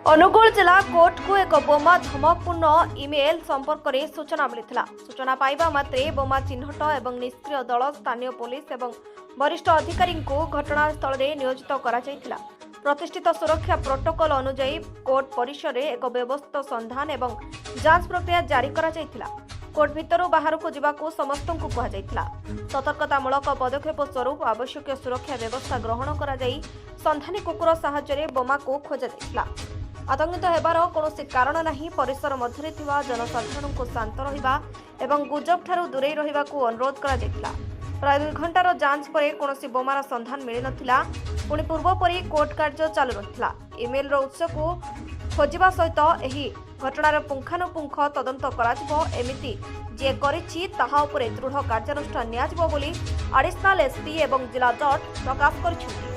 अनुगुल जिला कोर्ट को एक बोमा धमकपूर्ण इमेल संपर्क में सूचना मिलता। सूचना पाइबा मात्रे बोमा चिन्हट और निष्क्रिय दल स्थानीय पुलिस और वरिष्ठ अधिकारी को घटनास्थल में नियोजित करा जायथिला। प्रतिष्ठित सुरक्षा प्रोटोकॉल अनुसार कोर्ट परिसर में एक व्यवस्थित संधान और जांच प्रक्रिया जारी करा जायथिला। कोर्ट भितर बाहर को जावाकू समस्त को कहा जायथिला। सतर्कतामूलक पदक्षेप स्वरूप आवश्यक सुरक्षा व्यवस्था ग्रहण करा जाई संधानी कुकुर साहाय्य बोमा को खोजा जायथिला। आतंकित हेबार कौन कारण नहीं। परिसर मध्य जनसाधारण को शांत रहिबा एवं गुजब ठारू दूरे रहिबा को अनुरोध करा जायथिला। प्राय 2 घंटार जांच पर कौन बोमार संधान मिल नथिला। पुणी पूर्वपरी कोर्ट कार्य चालू रहिथिला। इमेल उत्स को खोजिबा सहित एही घटनार पुंखानुपुंख तदंत कराजिबो। एमिति जे करिछि ताहा उपरे दृढ़ कार्यानुष्ठान नियाजिबो बोली एडिशनल एसपी एवं जिला जज प्रकाश करिछथि।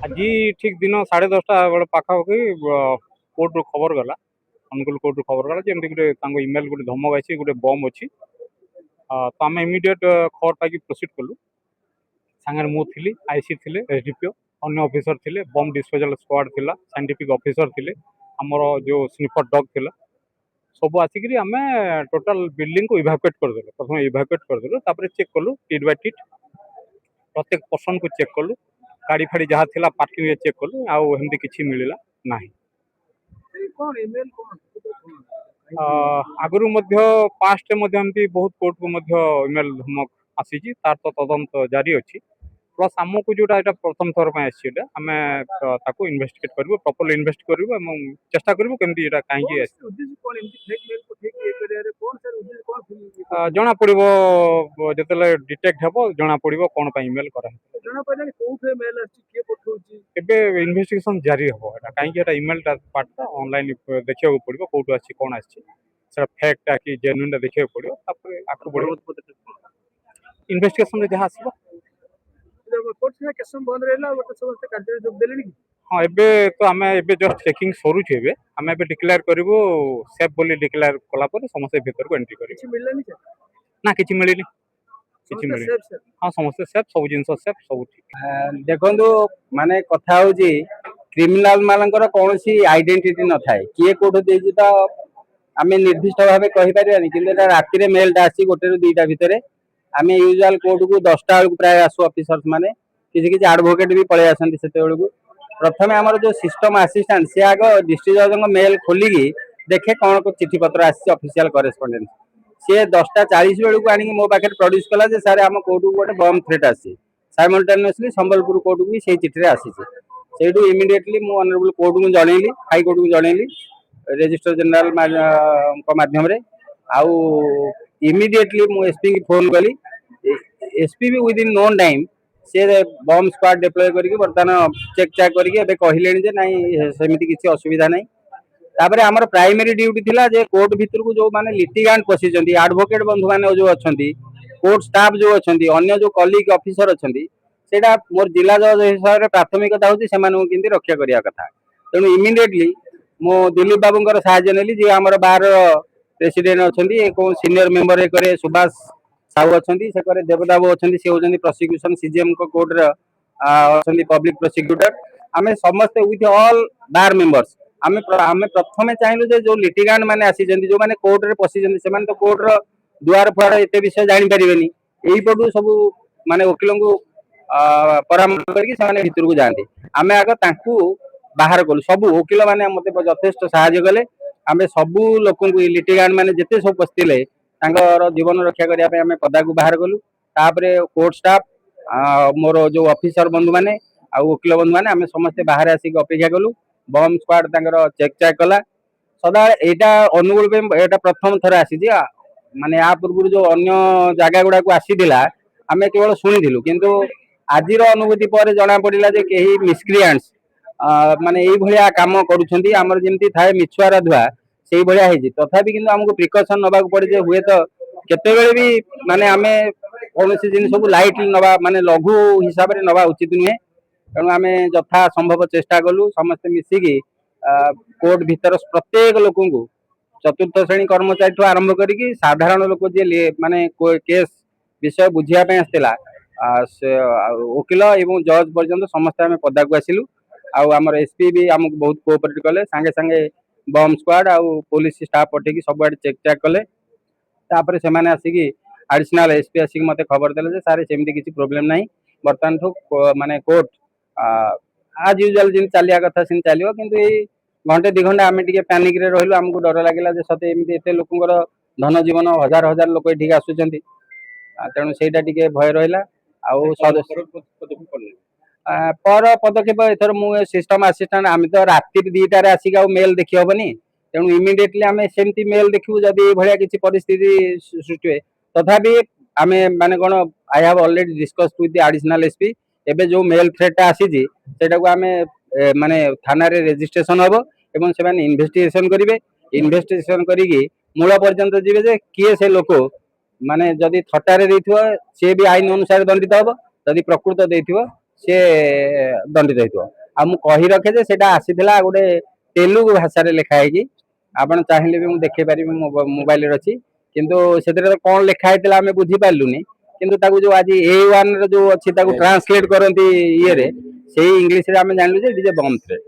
आज ठीक दिन 10:30 बेले पाखापाखि कोर्ट रू खबर गला। अनुगुल कोर्ट रू खबर गला जमी गोटे इमेल गोटे धमक आई गोटे बम अच्छी। तो आम इमिडिएट खबर पाई प्रोसीड कलु। सांगे मु थी आईसी थे एसडीपीओ अन्य ऑफिसर थे बम डिस्पोजल स्क्वाड थिला साइंटिफिक ऑफिसर थे आमर जो स्निफर डग थिला सब आसिक आम टोटाल बिल्डिंग को इवाकुएट करदेलु। प्रथम इवाकुएट करदेलु तापर चेक कलु टिट बाय टिट प्रत्येक पर्सन को चेक कलु। गाड़ी फाड़ी जहाँ थिला पार्किंग रे चेक कलु आमती किसी मिलला ना। आगु पास्ट एमती बहुत कोर्ट को इमेल धमक आसी तार तो तदंत जारी अच्छी। प्लस आमको जोटा यहाँ प्रथम थर पर आम इन्वेस्टिगेट कर प्रॉपर्ली इन्वेस्ट कर चेष्टा करूँ केमती कहीं जना पड़ो जो डिटेक्ट हे जना पड़ो कौन इमेल करा इन्वेस्टिगेशन जारी हम कहीं इमेल पार्टा ऑनलाइन देखा पड़ो कौटू आसी कौन आसी फैक्टा कि जेन्युइन देखा पड़ो आगे बढ़ो इन्वेस्टिगेशन जहाँ आसो। हाँ एबे तो आम एबे जस्ट चेकिंग सरुचे आम एबे डिक्लेयर करूँ सेफ बोली डिक्लेयर कलापर समस्त भीतर को एंट्री कर ना कि मिलनी हाँ समस्त सेफ सब जिन सेफ सब ठीक। देखो माने कथा हूँ क्रिमिनाल मानकर कौन सी आइडेंटिटी न थाए किए कोठ देजी तो आम निर्दिष्ट भाव कहीपर कि राति मेलटा आसी 1 ରୁ 2ଟା भितर आम यूजुआल कोर्ट को 10टा बेलू प्राय आसू ऑफिसर्स माने किसी एडवोकेट भी पलि आसती से प्रथम आमर जो सिस्टम असिस्टेंट सी आग डिस्ट्रिक्ट जज मेल खोलिकी देखे कौन को चिठी पत्र आसी ऑफिशियल करेस्पोंडेंस सी 10:40 बेलू आनी मो पाखे प्रोड्यूस कला सारे आम कोर्ट को गोटे बम थ्रेट आसी साइमल्टेनियसली संबलपुर कोर्ट को भी चिठी आसी से इमिडिएटली मु ऑनरेबल कोर्ट को जनइली हाई कोर्ट को जनइली रजिस्ट्रार जनरल माध्यम आउ इमिडिएटली मु एसपी की फोन कली एसपी भी विदिन नोन टाइम से बम स्क्वाड डिप्लॉय करके बर्तमान चेक चेक करके कहले नहीं सेमती किसी असुविधा नहीं। तापर आमर प्राइमरी ड्यूटी थिला जे कोर्ट भितर को जो माने लिटिगांट पसिचंती एडवोकेट बंधु माने जो अछंती कोर्ट स्टाफ जो अछंती अन्य जो कलीग ऑफिसर अछंती सेटा मोर जिला जज हिसाब रे प्राथमिकता होची सेमानु किंती रक्षा करिया कथा। तेणु इमिडिएटली मो दिलीप बाबूंकर सहाय्य नेली जे आमर बार प्रेसिडेंट अछंती को सीनियर मेंबर एकरे सुभाष साहू अछंती से करे देवदाबू अछंती से होजंती प्रोसिक्यूशन सीजीएम को कोर्ट रे अछंती पब्लिक प्रोसिक्यूटर आमे समस्त विथ ऑल बार मेंबर्स आमे प्रथमे चाहिलु जे जो लिटिगांट माने आसी जंती जो माने कोर्ट रे पसी जंती से माने तो कोर्ट रो दुआर फुआर एते विषय जानि परिबेनी एही पटू सब माने वकीलों को परामर्श करके से माने भितर को जानती आमे आगे तांकू बाहर कलु सब वकील माने मते यथेष्ट सहाय्य कले आमे सब लोक लिटिगांट माने जेते सब पस्तिले जीवन रक्षा करने पदा को बाहर कलु। तापरे कोर्ट स्टाफ मोर जो ऑफिसर बंधु माने आ वकील बंधु माने आमे समस्त बाहर आसिक अपेक्षा कलु बम स्क्वाड चेक चेक कला सदा यहाँ अनुगुल एटा प्रथम थर आसी माने या पूर्व जो अन्य जगह गुड़ा को आसीला आमे केवल शुणिलु किंतु आज अनुभूति पर जना पड़ा जे कहीं मिसक्रिएंट्स माने यही भाया काम करुछंती आमर जेमती थाए मिछुआर धुआ से भाया तथापि किंतु हमको प्रिकॉशन नबाक पड़े जे हुए तो केतेबेले भी माने आमे कौन सी जिन सब लाइट नवा माने लघु हिसाब रे नवा उचित नुहे। तेणु आम यथा संभव चेष्टा कलु समस्ते मिसिकी कोर्ट भीतर प्रत्येक लोक को चतुर्थ श्रेणी कर्मचारी आरंभ करी साधारण लोक जी माने केस विषय बुझापी आसला वकिल एवं जज पर्यंत समस्ते आम पदा को आसिलु आउ आमर एसपी भी आमको बहुत कोऑपरेट कले संगे संगे बम स्क्वाड आउ पुलिस स्टाफ पठेकी सबुआडे चेक चेक कले तापर से माने आसिकी एडिशनल एसपी आसिक मते खबर देले जे सारे सेमती किसी प्रॉब्लम नाही बर्तमान ठो माने कोर्ट आज यूजुअल जिन चलिया कथा सिन चलियो किंतु ए घंटे 2 घंटा आमे टिके पैनिक रे रहिलो हमको डर लागिला जे सते एमती एते लोकंगर धन जीवन हजार हजार लोक एठी आसुचंती तेणु सेटा टिके भय रहिला आउ पर पदक्षेप एथर मु सिस्टम असिस्टेंट आम तो राति 2टार आसिक आ मेल देखि हबनी तेणु इमिडिएटली आम सेमती मेल देखिबु जदि भलिया किसी परिस्थिति सृष्टि हुए तथापि आम माने कोन I have already discussed with the additional SP एबे जो मेल थ्रेट आसी सेटा को आम माने थाना रे रजिस्ट्रेशन हबो एवं से माने इन्वेस्टिगेशन करिवे इन्वेस्टिगेशन करिकी मूल पर्यंत जीवे जे किए से लोक माने जदि थटारे देथिबो से भी आईन अनुसार दंडित हबो जदि प्रकृत देथिबो से दंडित हेतिबो आ मु कहि रखे जे सेटा आसीथिला गोटे तेलुगु भाषा रे लिखा है कि आपण चाहिले भी मु देखे पारिबे मोबाइल रे अछि किंतु सेतरे कोन लिखा हेतिला हमें बुझी पारलुनी किंतु ताकू जो आज A1 रे जो अछि ताकू ट्रांसलेट करंती ये रे सेही इंग्लिश रे हमें जानलु जे it is a bomb threat.